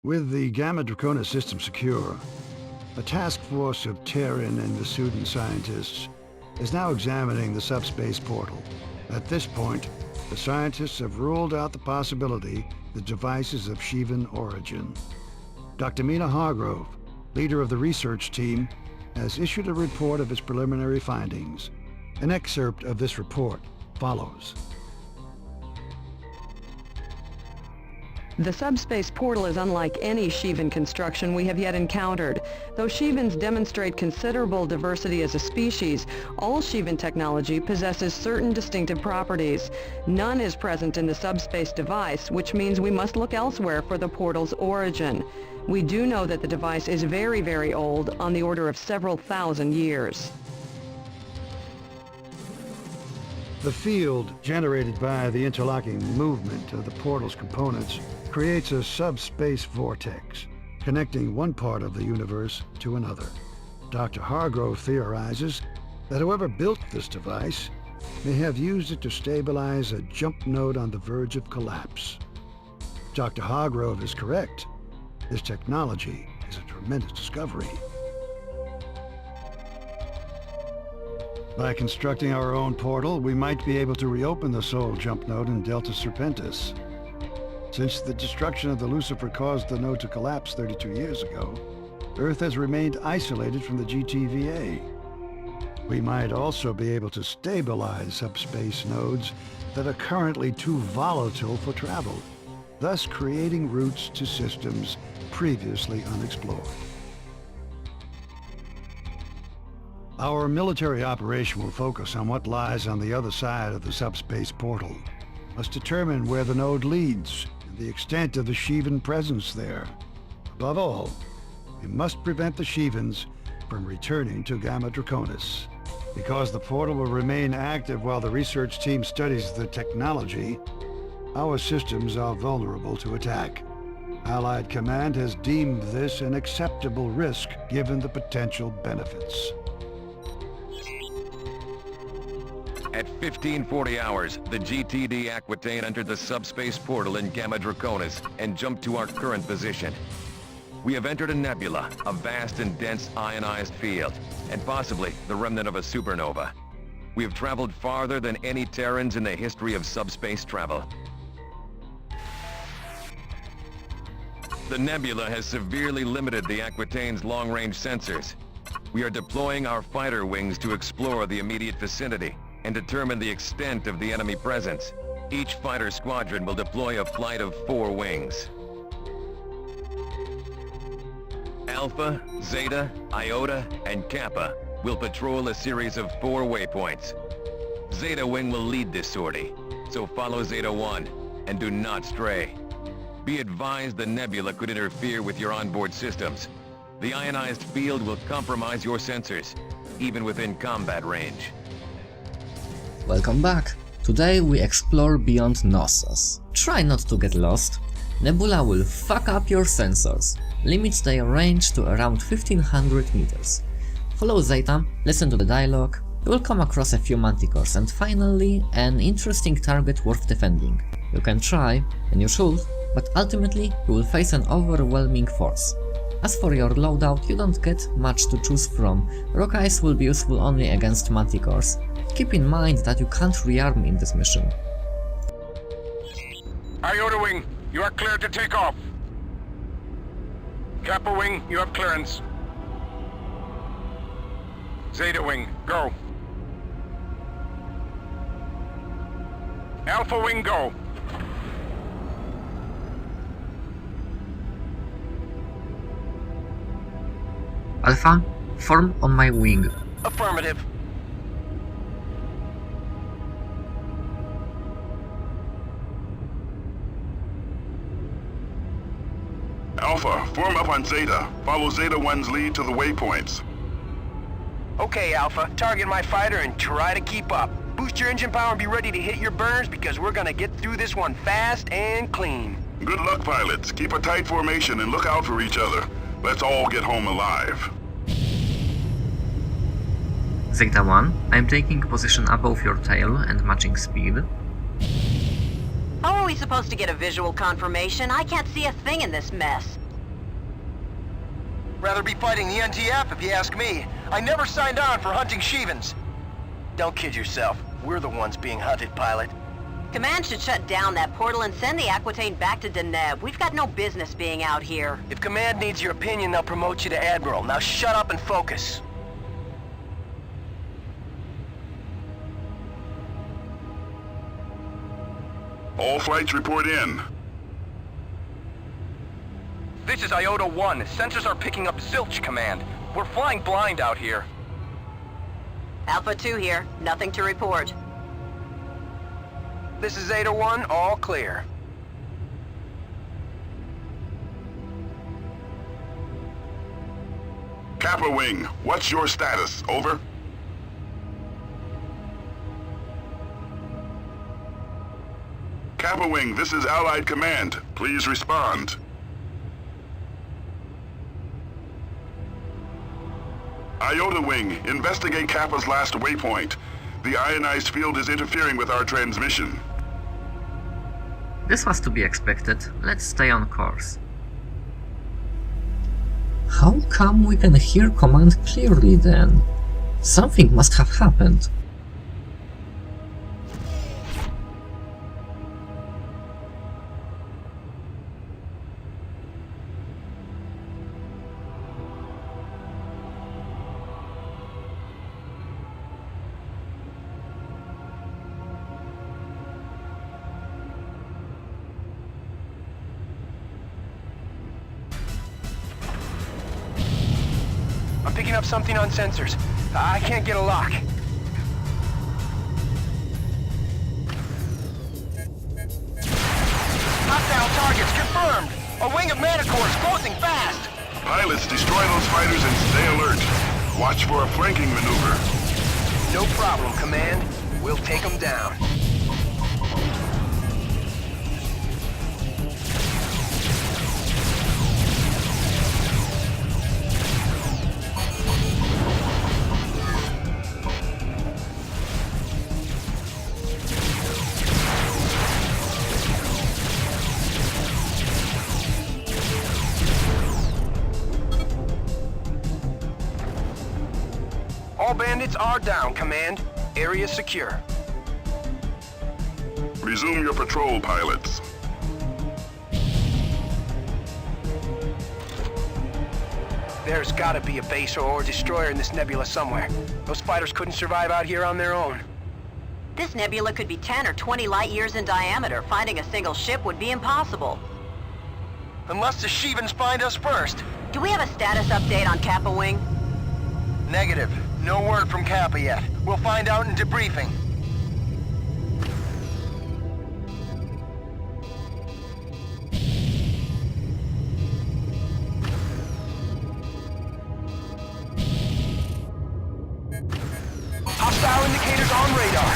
With the Gamma Draconis system secure, a task force of Terran and Vesudan scientists is now examining the subspace portal. At this point, the scientists have ruled out the possibility the device is of Shivan origin. Dr. Mina Hargrove, leader of the research team, has issued a report of its preliminary findings. An excerpt of this report follows. The subspace portal is unlike any Shivan construction we have yet encountered. Though Shivans demonstrate considerable diversity as a species, all Shivan technology possesses certain distinctive properties. None is present in the subspace device, which means we must look elsewhere for the portal's origin. We do know that the device is very, very old, on the order of several thousand years. The field generated by the interlocking movement of the portal's components creates a subspace vortex, connecting one part of the universe to another. Dr. Hargrove theorizes that whoever built this device may have used it to stabilize a jump node on the verge of collapse. Dr. Hargrove is correct. This technology is a tremendous discovery. By constructing our own portal, we might be able to reopen the Sol jump node in Delta Serpentis. Since the destruction of the Lucifer caused the node to collapse 32 years ago, Earth has remained isolated from the GTVA. We might also be able to stabilize subspace nodes that are currently too volatile for travel, thus creating routes to systems previously unexplored. Our military operation will focus on what lies on the other side of the subspace portal. Must determine where the node leads and the extent of the Shivan presence there. Above all, we must prevent the Shivans from returning to Gamma Draconis. Because the portal will remain active while the research team studies the technology, our systems are vulnerable to attack. Allied Command has deemed this an acceptable risk given the potential benefits. At 1540 hours, the GTD Aquitaine entered the subspace portal in Gamma Draconis and jumped to our current position. We have entered a nebula, a vast and dense ionized field, and possibly the remnant of a supernova. We have traveled farther than any Terrans in the history of subspace travel. The nebula has severely limited the Aquitaine's long-range sensors. We are deploying our fighter wings to explore the immediate vicinity and determine the extent of the enemy presence. Each fighter squadron will deploy a flight of 4 wings. Alpha, Zeta, Iota, and Kappa will patrol a series of 4 waypoints. Zeta Wing will lead this sortie, so follow Zeta 1 and do not stray. Be advised the nebula could interfere with your onboard systems. The ionized field will compromise your sensors, even within combat range. Welcome back! Today we explore beyond Knossos. Try not to get lost. Nebula will fuck up your sensors. Limits their range to around 1500 meters. Follow Zeta, listen to the dialogue, you will come across a few manticores and finally an interesting target worth defending. You can try, and you should, but ultimately you will face an overwhelming force. As for your loadout, you don't get much to choose from. Rock Eyes will be useful only against manticores. Keep in mind that you can't rearm in this mission. Iota Wing, you are cleared to take off. Kappa Wing, you have clearance. Zeta Wing, go. Alpha Wing, go. Alpha, form on my wing. Affirmative. Alpha, form up on Zeta. Follow Zeta 1's lead to the waypoints. Okay, Alpha, target my fighter and try to keep up. Boost your engine power and be ready to hit your burners because we're gonna get through this one fast and clean. Good luck, pilots. Keep a tight formation and look out for each other. Let's all get home alive. Zeta 1, I'm taking position above your tail and matching speed. How are we supposed to get a visual confirmation? I can't see a thing in this mess. Rather be fighting the NTF if you ask me. I never signed on for hunting Shivans. Don't kid yourself. We're the ones being hunted, pilot. Command should shut down that portal and send the Aquitaine back to Deneb. We've got no business being out here. If Command needs your opinion, they'll promote you to Admiral. Now shut up and focus. All flights report in. This is Iota 1. Sensors are picking up zilch, Command. We're flying blind out here. Alpha 2 here. Nothing to report. This is Zeta 1, all clear. Kappa Wing, what's your status? Over? Kappa Wing, this is Allied Command. Please respond. Iota Wing, investigate Kappa's last waypoint. The ionized field is interfering with our transmission. This was to be expected. Let's stay on course. How come we can hear command clearly then? Something must have happened. I'm picking up something on sensors. I can't get a lock. Hostile targets confirmed! A wing of Manticore is closing fast! Pilots, destroy those fighters and stay alert. Watch for a flanking maneuver. No problem, Command. We'll take them down. All bandits are down, Command. Area secure. Resume your patrol, pilots. There's gotta be a base or destroyer in this nebula somewhere. Those fighters couldn't survive out here on their own. This nebula could be 10 or 20 light years in diameter. Finding a single ship would be impossible. Unless the Shivans find us first. Do we have a status update on Kappa Wing? Negative. No word from Kappa yet. We'll find out in debriefing. Hostile indicators on radar.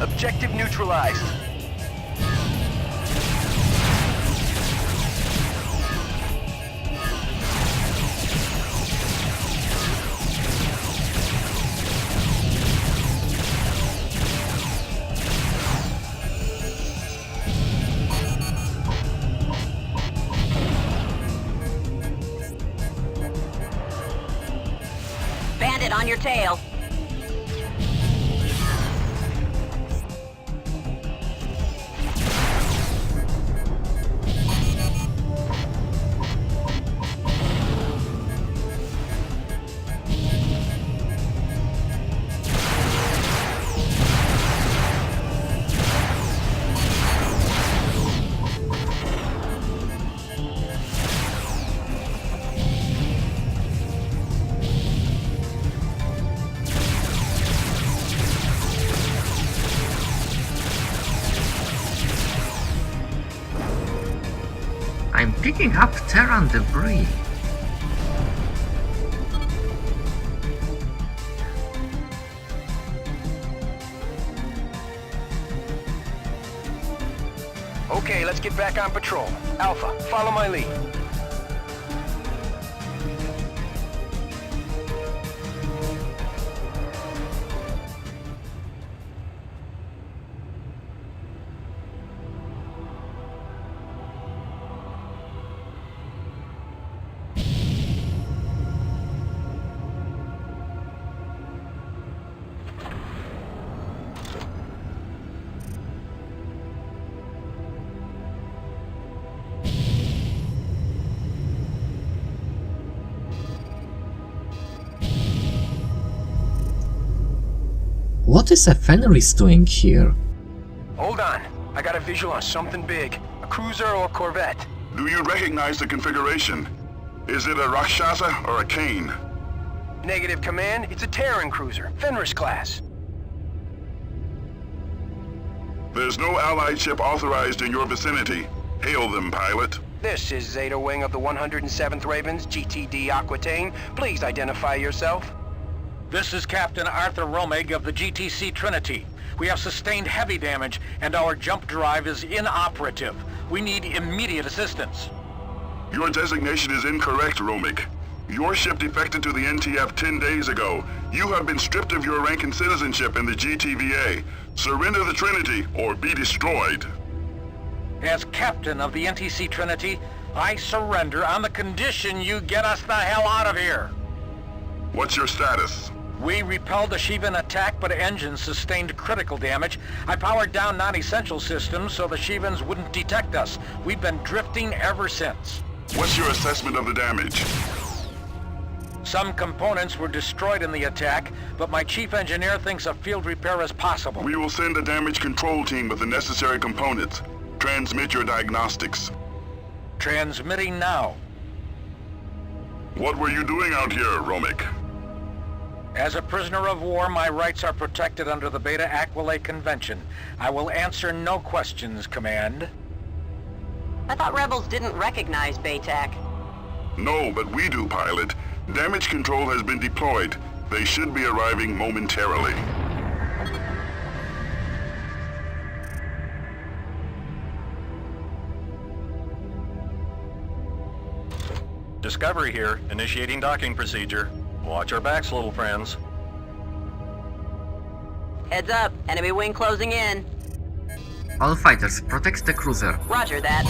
Objective neutralized. Bandit on your tail. I'm picking up Terran debris. Okay, let's get back on patrol. Alpha, follow my lead. What is a Fenris doing here? Hold on. I got a visual on something big. A cruiser or a corvette. Do you recognize the configuration? Is it a Rakshasa or a Kane? Negative, Command. It's a Terran cruiser. Fenris class. There's no Allied ship authorized in your vicinity. Hail them, pilot. This is Zeta Wing of the 107th Ravens, GTD Aquitaine. Please identify yourself. This is Captain Arthur Romig of the GTC Trinity. We have sustained heavy damage, and our jump drive is inoperative. We need immediate assistance. Your designation is incorrect, Romig. Your ship defected to the NTF 10 days ago. You have been stripped of your rank and citizenship in the GTVA. Surrender the Trinity, or be destroyed. As captain of the NTC Trinity, I surrender on the condition you get us the hell out of here. What's your status? We repelled a Shivan attack, but engines sustained critical damage. I powered down non-essential systems so the Shivans wouldn't detect us. We've been drifting ever since. What's your assessment of the damage? Some components were destroyed in the attack, but my chief engineer thinks a field repair is possible. We will send a damage control team with the necessary components. Transmit your diagnostics. Transmitting now. What were you doing out here, Romig? As a prisoner of war, my rights are protected under the Beta Aquilate Convention. I will answer no questions, Command. I thought rebels didn't recognize BATAC. No, but we do, pilot. Damage control has been deployed. They should be arriving momentarily. Discovery here, initiating docking procedure. Watch our backs, little friends. Heads up, enemy wing closing in. All fighters, protect the cruiser. Roger that.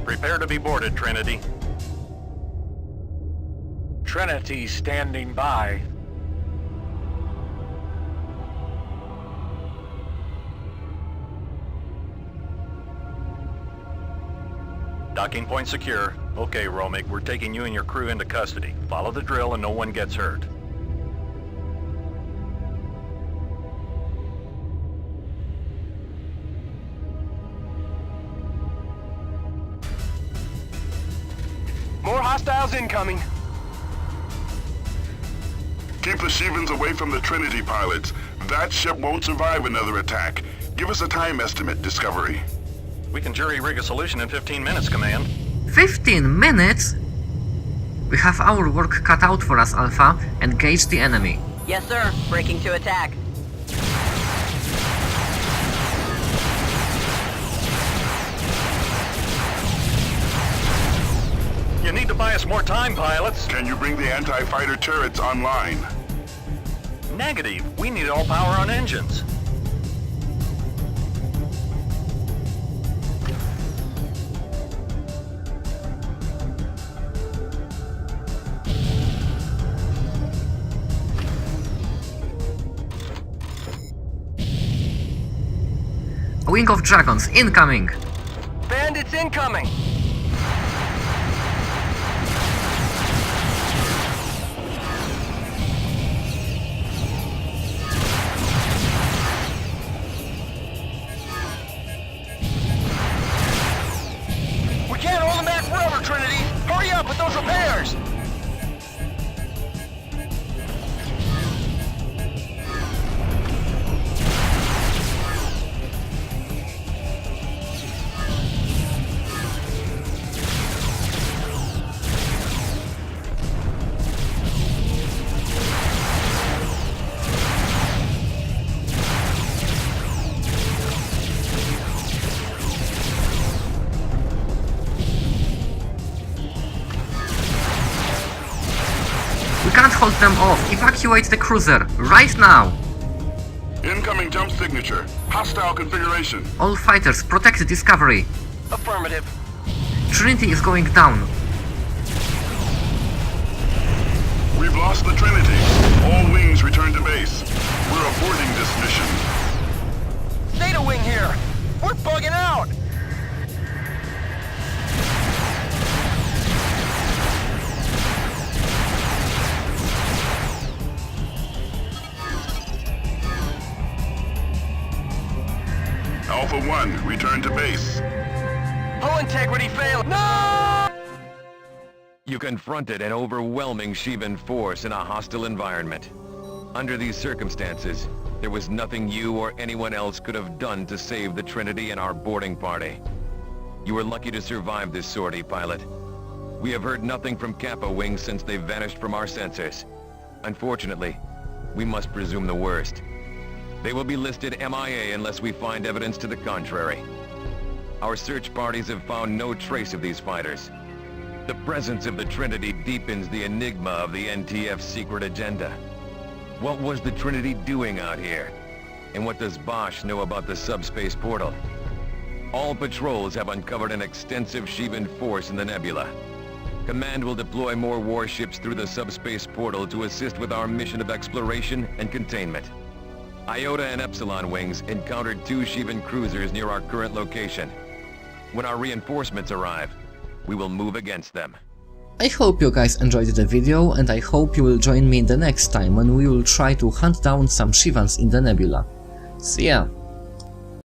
Prepare to be boarded, Trinity. Trinity standing by. Docking point secure. Okay, Romig, we're taking you and your crew into custody. Follow the drill and no one gets hurt. More hostiles incoming. Keep the Shivans away from the Trinity, pilots. That ship won't survive another attack. Give us a time estimate, Discovery. We can jury-rig a solution in 15 minutes, Command. 15 minutes? We have our work cut out for us, Alpha. Engage the enemy. Yes, sir. Breaking to attack. You need to buy us more time, pilots. Can you bring the anti-fighter turrets online? Negative. We need all power on engines. A wing of dragons, incoming! Bandits incoming. We can't hold them back forever, Trinity. Hurry up with those repairs. can't hold them off. Evacuate the cruiser, right now! Incoming jump signature. Hostile configuration. All fighters, protect Discovery. Affirmative. Trinity is going down. We've lost the Trinity. All wings return to base. We're aborting this mission. Zeta Wing here! We're bugging out! Alpha 1, return to base. Hull integrity failed. No! You confronted an overwhelming Shivan force in a hostile environment. Under these circumstances, there was nothing you or anyone else could have done to save the Trinity and our boarding party. You were lucky to survive this sortie, pilot. We have heard nothing from Kappa Wing since they vanished from our sensors. Unfortunately, we must presume the worst. They will be listed MIA unless we find evidence to the contrary. Our search parties have found no trace of these fighters. The presence of the Trinity deepens the enigma of the NTF's secret agenda. What was the Trinity doing out here? And what does Bosch know about the subspace portal? All patrols have uncovered an extensive Shivan force in the nebula. Command will deploy more warships through the subspace portal to assist with our mission of exploration and containment. Iota and Epsilon wings encountered 2 Shivan cruisers near our current location. When our reinforcements arrive, we will move against them. I hope you guys enjoyed the video, and I hope you will join me the next time when we will try to hunt down some Shivans in the nebula. See ya!